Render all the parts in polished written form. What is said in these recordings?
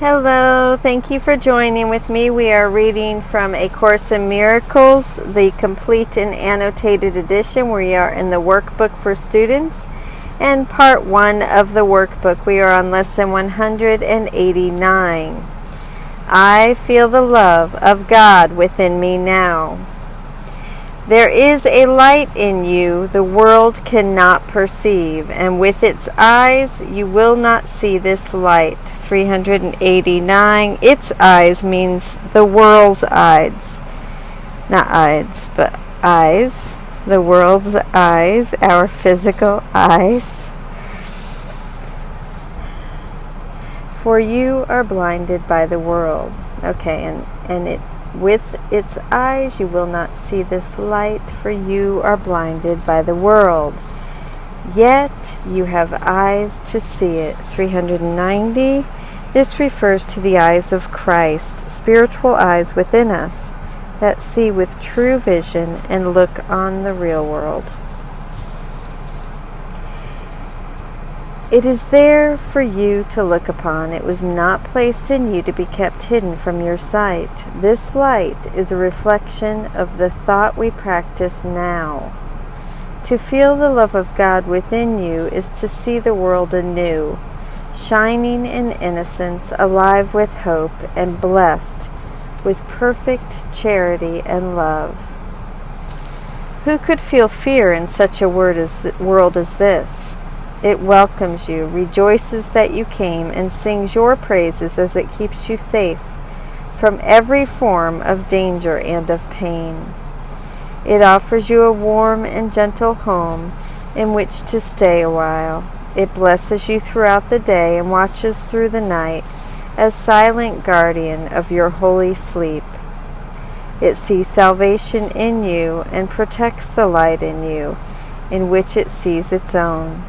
Hello, thank you for joining with me. We are reading from A Course in Miracles, the complete and annotated edition. We are in the workbook for students and part 1 of the workbook. We are on lesson 189. I feel the love of God within me now. There is a light in you the world cannot perceive, and with its eyes you will not see this light. 389. Its eyes means the world's eyes. Not eyes, but eyes. The world's eyes, our physical eyes. For you are blinded by the world. Okay, and it with its eyes you will not see this light, for you are blinded by the world. Yet you have eyes to see it. 390. This refers to the eyes of Christ, spiritual eyes within us that see with true vision and look on the real world. It is there for you to look upon. It was not placed in you to be kept hidden from your sight. This light is a reflection of the thought we practice now. To feel the love of God within you is to see the world anew, shining in innocence, alive with hope, and blessed with perfect charity and love. Who could feel fear in such a world as this? It welcomes you, rejoices that you came, and sings your praises as it keeps you safe from every form of danger and of pain. It offers you a warm and gentle home in which to stay a while. It blesses you throughout the day and watches through the night as silent guardian of your holy sleep. It sees salvation in you and protects the light in you, in which it sees its own.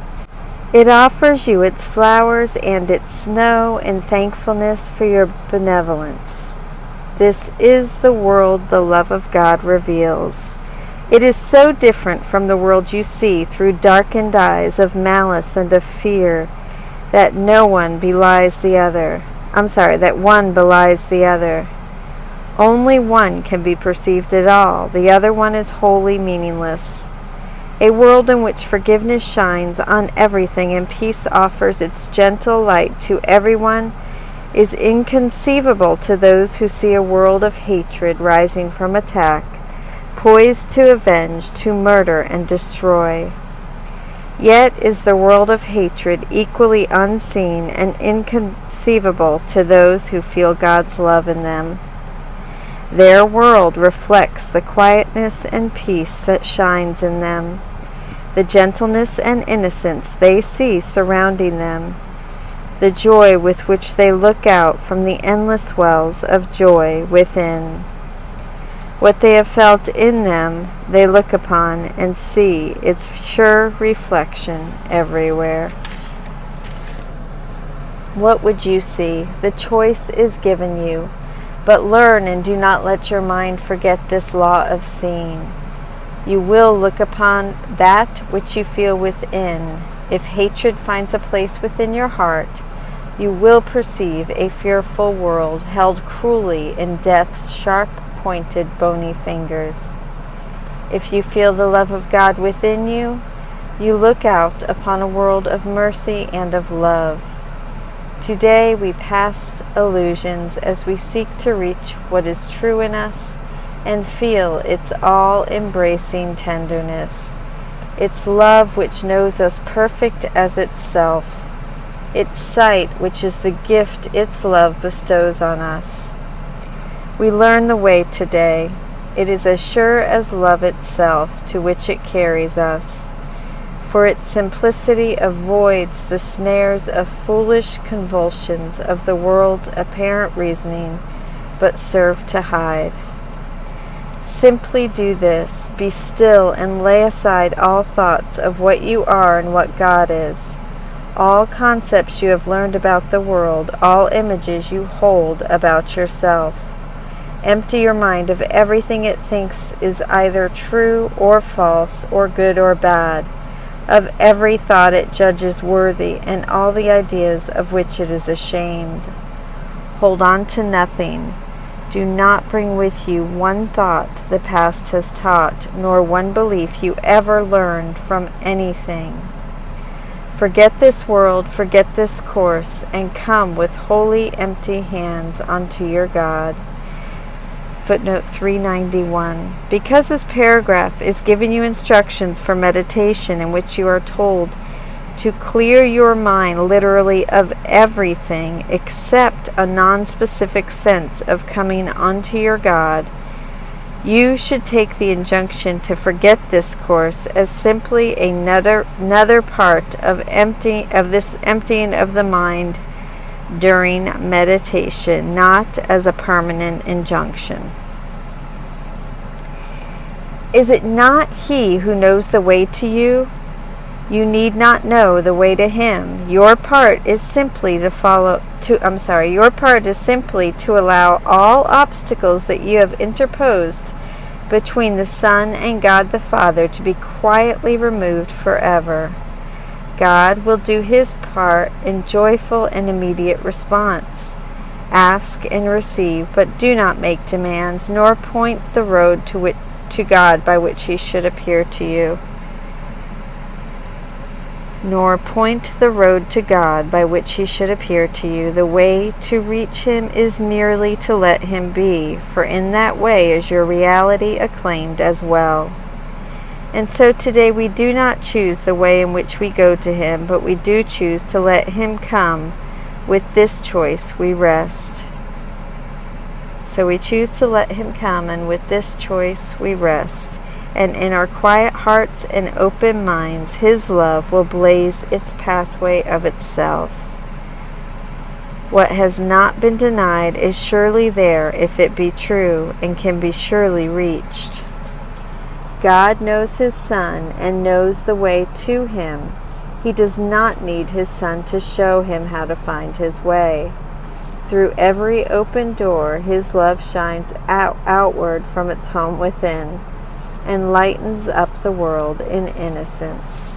It offers you its flowers and its snow in thankfulness for your benevolence. This is the world the love of God reveals. It is so different from the world you see through darkened eyes of malice and of fear that one belies the other. Only one can be perceived at all. The other one is wholly meaningless. A world in which forgiveness shines on everything and peace offers its gentle light to everyone is inconceivable to those who see a world of hatred rising from attack, poised to avenge, to murder and destroy. Yet is the world of hatred equally unseen and inconceivable to those who feel God's love in them. Their world reflects the quietness and peace that shines in them, the gentleness and innocence they see surrounding them, the joy with which they look out from the endless wells of joy within. What they have felt in them, they look upon and see its sure reflection everywhere. What would you see? The choice is given you. But learn and do not let your mind forget this law of seeing. You will look upon that which you feel within. If hatred finds a place within your heart, you will perceive a fearful world held cruelly in death's sharp-pointed bony fingers. If you feel the love of God within you, you look out upon a world of mercy and of love. Today we pass illusions as we seek to reach what is true in us and feel its all-embracing tenderness, its love which knows us perfect as itself, its sight which is the gift its love bestows on us. We learn the way today. It is as sure as love itself to which it carries us. For its simplicity avoids the snares of foolish convulsions of the world's apparent reasoning, but serve to hide. Simply do this, be still and lay aside all thoughts of what you are and what God is, all concepts you have learned about the world, all images you hold about yourself. Empty your mind of everything it thinks is either true or false, or good or bad, of every thought it judges worthy, and all the ideas of which it is ashamed. Hold on to nothing. Do not bring with you one thought the past has taught, nor one belief you ever learned from anything. Forget this world, forget this course, and come with wholly empty hands unto your God. Footnote 391. Because this paragraph is giving you instructions for meditation in which you are told to clear your mind literally of everything except a non-specific sense of coming unto your God, you should take the injunction to forget this course as simply another part of this emptying of the mind during meditation, not as a permanent injunction. Is it not He who knows the way to you? You need not know the way to Him. Your part is simply to allow all obstacles that you have interposed between the Son and God the Father to be quietly removed forever. God will do His part in joyful and immediate response. Ask and receive, but do not make demands, nor point the road to God by which He should appear to you. The way to reach Him is merely to let Him be, for in that way is your reality acclaimed as well. And so today we do not choose the way in which we go to Him, but we do choose to let Him come. With this choice we rest. So we choose to let Him come, and with this choice we rest. And in our quiet hearts and open minds, His love will blaze its pathway of itself. What has not been denied is surely there if it be true, and can be surely reached. God knows His Son and knows the way to Him. He does not need His Son to show Him how to find His way. Through every open door, His love shines outward from its home within, and lightens up the world in innocence.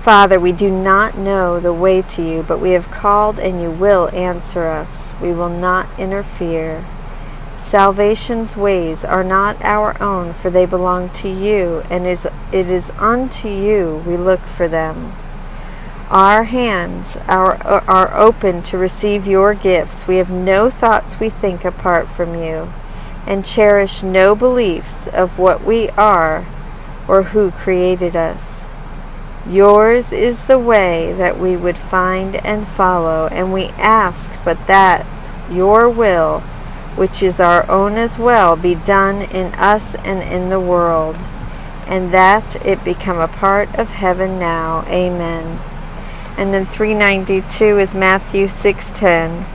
Father, we do not know the way to you, but we have called and you will answer us. We will not interfere. Salvation's ways are not our own, for they belong to you, and it is unto you we look for them. Our hands are open to receive your gifts. We have no thoughts we think apart from you, and cherish no beliefs of what we are or who created us. Yours is the way that we would find and follow, and we ask but that your will, which is our own as well, be done in us and in the world, and that it become a part of heaven now. Amen. And then 392 is Matthew 6:10.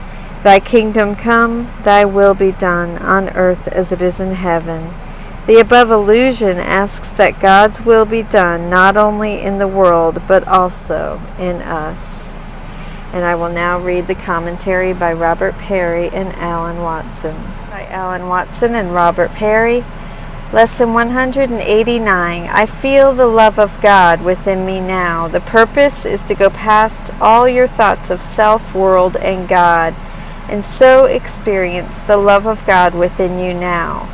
Thy kingdom come, thy will be done, on earth as it is in heaven. The above allusion asks that God's will be done not only in the world, but also in us. And I will now read the commentary by Robert Perry and Alan Watson. By Alan Watson and Robert Perry. Lesson 189. I feel the love of God within me now. The purpose is to go past all your thoughts of self, world, and God, and so experience the love of God within you now.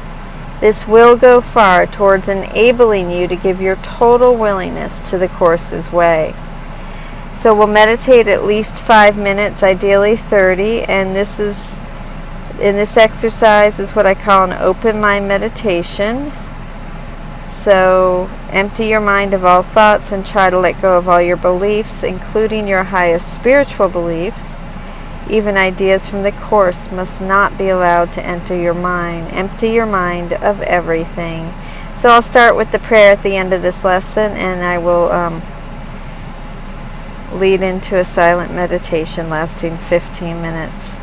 This will go far towards enabling you to give your total willingness to the Course's way. So we'll meditate at least 5 minutes, ideally 30, and this exercise is what I call an open mind meditation. So empty your mind of all thoughts and try to let go of all your beliefs, including your highest spiritual beliefs. Even ideas from the Course must not be allowed to enter your mind. Empty your mind of everything. So I'll start with the prayer at the end of this lesson, and I will lead into a silent meditation lasting 15 minutes.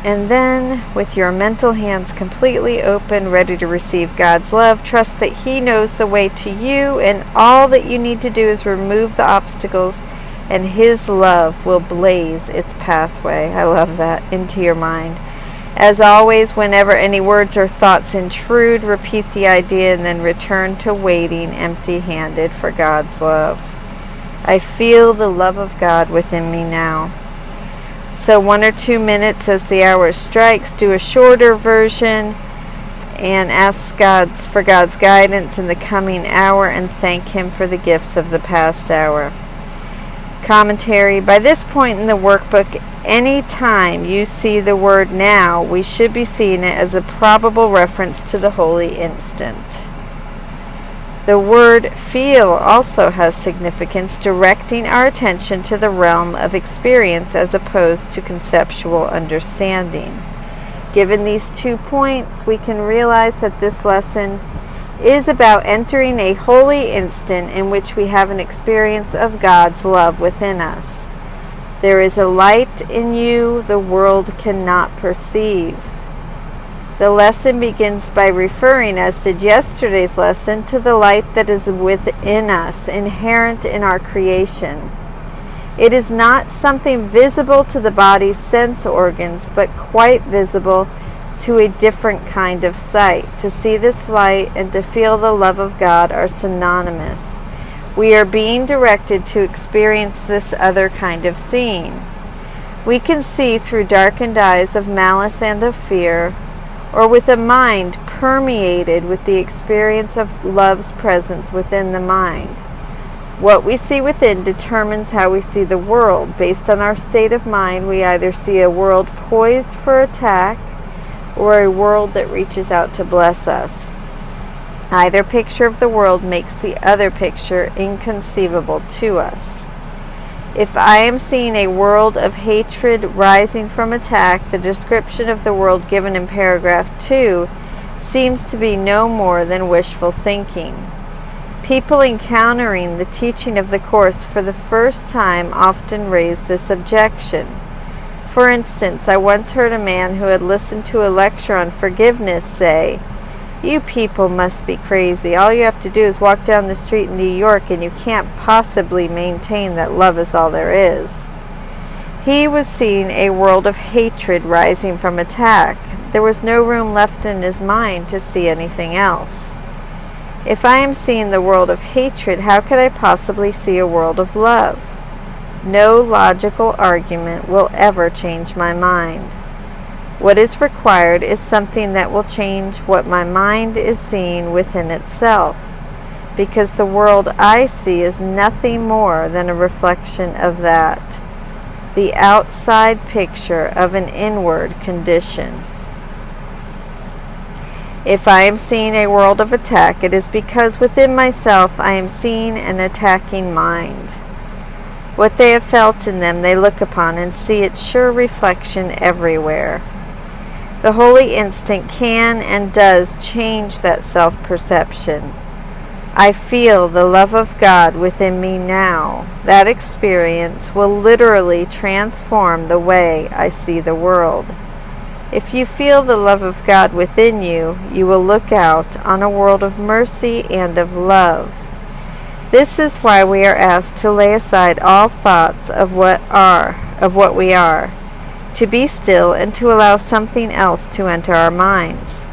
And then, with your mental hands completely open, ready to receive God's love, trust that He knows the way to you, and all that you need to do is remove the obstacles, and His love will blaze its pathway. I love that. Into your mind. As always, whenever any words or thoughts intrude, repeat the idea and then return to waiting empty-handed for God's love. I feel the love of God within me now. So 1 or 2 minutes as the hour strikes, do a shorter version and ask for God's guidance in the coming hour and thank Him for the gifts of the past hour. Commentary. By this point in the workbook, any time you see the word now, we should be seeing it as a probable reference to the holy instant. The word feel also has significance, directing our attention to the realm of experience as opposed to conceptual understanding. Given these 2 points, we can realize that this lesson is about entering a holy instant in which we have an experience of God's love within us. There is a light in you the world cannot perceive. The lesson begins by referring, as did yesterday's lesson, to the light that is within us, inherent in our creation. It is not something visible to the body's sense organs, but quite visible to a different kind of sight. To see this light and to feel the love of God are synonymous. We are being directed to experience this other kind of seeing. We can see through darkened eyes of malice and of fear, or with a mind permeated with the experience of love's presence within the mind. What we see within determines how we see the world. Based on our state of mind, we either see a world poised for attack or a world that reaches out to bless us. Either picture of the world makes the other picture inconceivable to us. If I am seeing a world of hatred rising from attack, the description of the world given in paragraph 2 seems to be no more than wishful thinking. People encountering the teaching of the Course for the first time often raise this objection. For instance, I once heard a man who had listened to a lecture on forgiveness say, "You people must be crazy. All you have to do is walk down the street in New York and you can't possibly maintain that love is all there is." He was seeing a world of hatred rising from attack. There was no room left in his mind to see anything else. If I am seeing the world of hatred, how could I possibly see a world of love? No logical argument will ever change my mind. What is required is something that will change what my mind is seeing within itself, because the world I see is nothing more than a reflection of that, the outside picture of an inward condition. If I am seeing a world of attack, it is because within myself I am seeing an attacking mind. What they have felt in them they look upon and see its sure reflection everywhere. The holy instant can and does change that self-perception. I feel the love of God within me now. That experience will literally transform the way I see the world. If you feel the love of God within you, you will look out on a world of mercy and of love. This is why we are asked to lay aside all thoughts of what we are, to be still and to allow something else to enter our minds.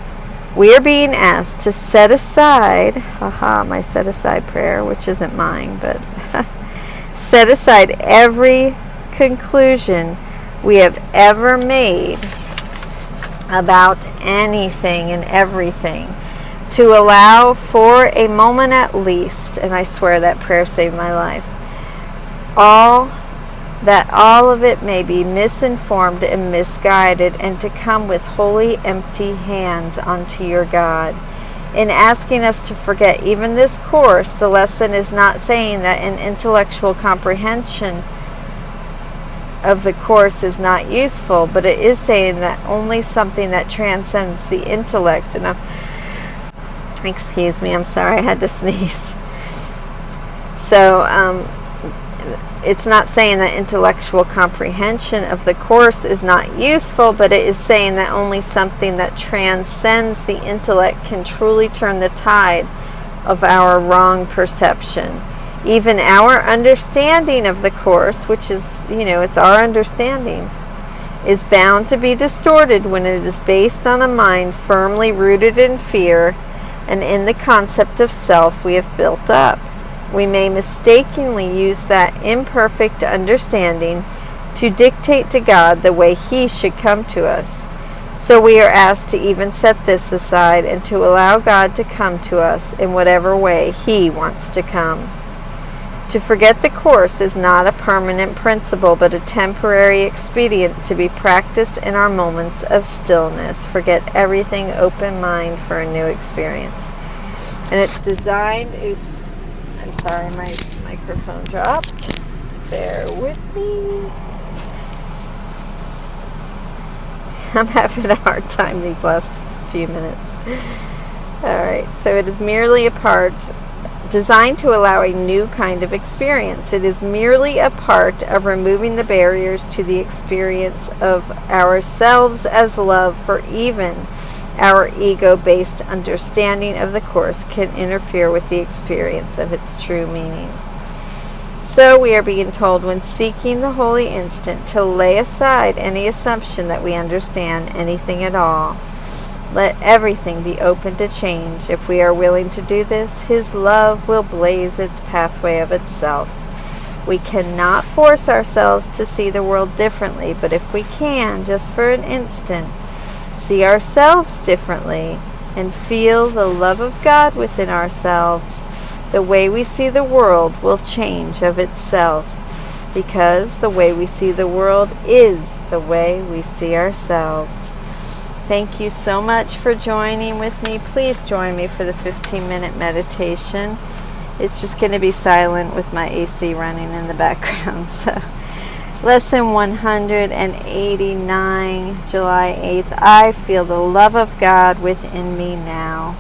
We are being asked to set aside, my set aside prayer, which isn't mine, but set aside every conclusion we have ever made about anything and everything, to allow for a moment at least, and I swear that prayer saved my life, all of it may be misinformed and misguided, and to come with wholly empty hands unto your God. In asking us to forget even this course, the lesson is not saying that an intellectual comprehension of the course is not useful, but it is saying that only something that transcends the intellect, and excuse me, I'm sorry, I had to sneeze. So, it's not saying that intellectual comprehension of the course is not useful, but it is saying that only something that transcends the intellect can truly turn the tide of our wrong perception. Even our understanding of the course, which is, it's our understanding, is bound to be distorted when it is based on a mind firmly rooted in fear and in the concept of self we have built up. We may mistakenly use that imperfect understanding to dictate to God the way He should come to us. So we are asked to even set this aside and to allow God to come to us in whatever way He wants to come. To forget the course is not a permanent principle, but a temporary expedient to be practiced in our moments of stillness. Forget everything, open mind for a new experience. And it's designed, oops, I'm sorry, my microphone dropped. Bear with me. I'm having a hard time these last few minutes. Alright, so it is merely a part designed to allow a new kind of experience. It is merely a part of removing the barriers to the experience of ourselves as love, for even our ego-based understanding of the Course can interfere with the experience of its true meaning. So we are being told when seeking the holy instant to lay aside any assumption that we understand anything at all. Let everything be open to change. If we are willing to do this, His love will blaze its pathway of itself. We cannot force ourselves to see the world differently, but if we can, just for an instant, see ourselves differently and feel the love of God within ourselves, the way we see the world will change of itself, because the way we see the world is the way we see ourselves. Thank you so much for joining with me. Please join me for the 15-minute meditation. It's just going to be silent with my AC running in the background. So, Lesson 189, July 8th. I feel the love of God within me now.